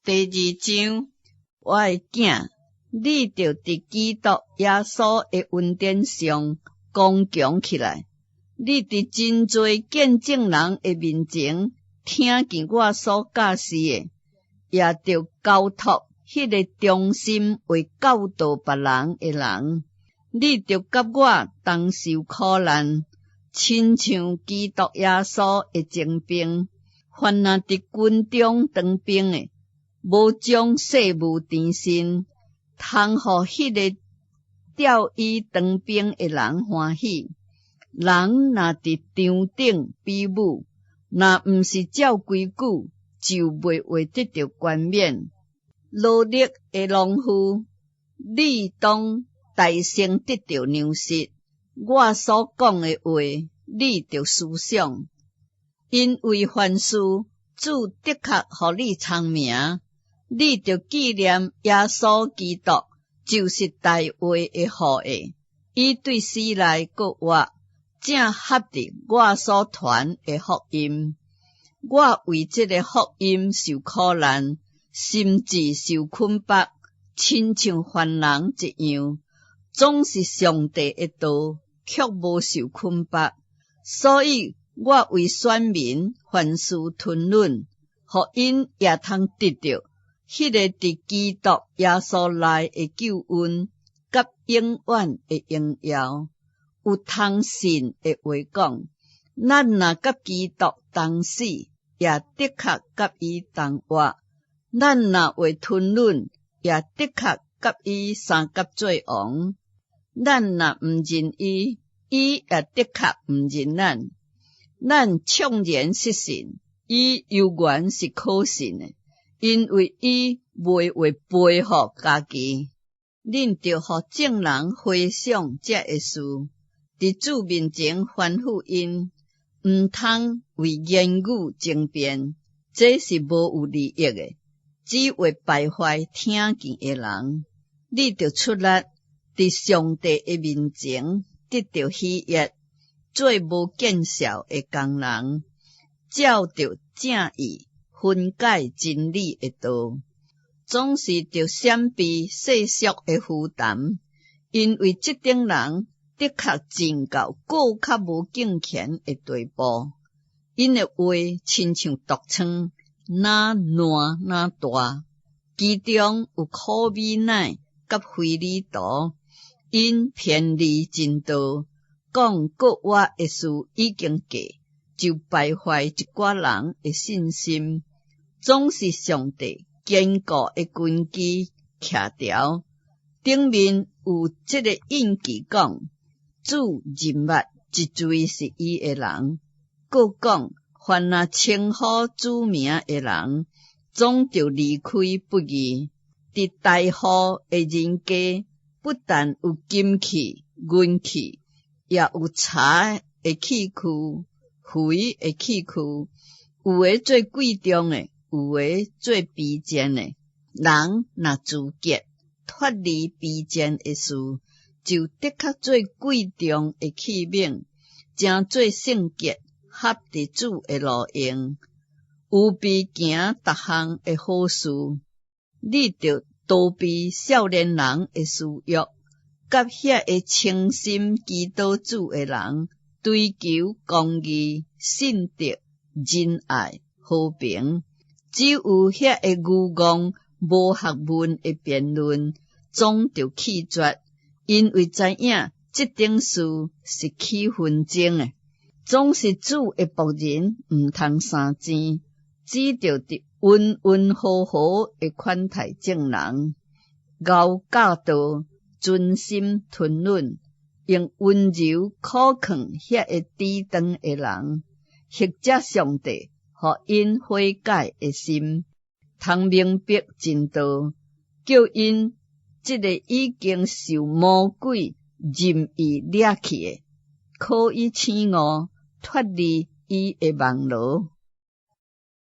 第二章，我的囝，你着伫基督耶稣的恩典上刚强起来。你伫真侪见证人的面前，听见我所教示的，也着交托迄个忠心为教导别人的人。你着甲我同受苦难，亲像基督耶稣的精兵。凡若伫军中当兵的，无将世务填身，通互迄个调伊当兵的人欢喜。人若伫场顶比武，若毋是照规矩，就袂会得到冠冕。努力的农夫，你当大声得到粮食。我所讲的话，你着思想，因为凡事主的确互你聪明。你着纪念耶稣基督，就是大话的后裔。伊对世来个活，正合伫我所传的福音。我为这个福音受苦难，甚至受捆绑，亲像犯人一样。总是上帝的道，却无受捆绑。所以我为选民凡事吞忍，互因也通得到迄个伫基督耶稣内的救恩，甲永远的荣耀。有通信的话讲，咱若甲基督同死，也的确甲伊同活；咱若为吞忍，也的确甲伊三甲做王。咱若毋认伊，伊也的确毋认咱。咱怅然失信，伊犹原是可信的，因为伊袂会背互家己。恁着互众人回想这个事，伫主面前吩咐因，毋通为言语争辩，这是无有利益的，只会败坏听见的人。你着出力，伫上帝的面前得到喜悦，做无见效的工人，照着正义分解真理的道。总是着闪避世俗的负担，因为这等人的确真到更较无敬虔的地步。因的话亲像毒疮，哪烂哪大，其中有苦米奶甲非礼毒，因偏离真道，讲国外的事已经过，就败坏一寡人的信心。总是上帝坚固的根基徛条，顶面有这个印记讲，主认捌一罪是伊的人。佫讲，凡若称呼主名的人，总着离开不义。伫大祸的人家，不但有金器、银器，也有茶的器具、肥的器具，有的最贵重的，有的最卑贱的。人若自觉脱离卑贱的事，就的确最贵重的器皿，正最圣洁，合伫主的路用，有必行逐项的好事。你着逃避少年人的私欲，甲遐个诚心祈祷主的人，追求公义、信德、仁爱、和平。只有遐个愚妄无学问的辩论，总着弃绝，因为知影这等事是起纷争的。总是主的仆人，毋通三钱，只着伫温温和和的款待众人，熬教导，专心吞忍，用温柔苦劝遐个抵挡的人，或者上帝互因悔改的心，通明白真道，叫因这个已经受魔鬼任意掠去的，可以醒悟，脱离伊的网罗。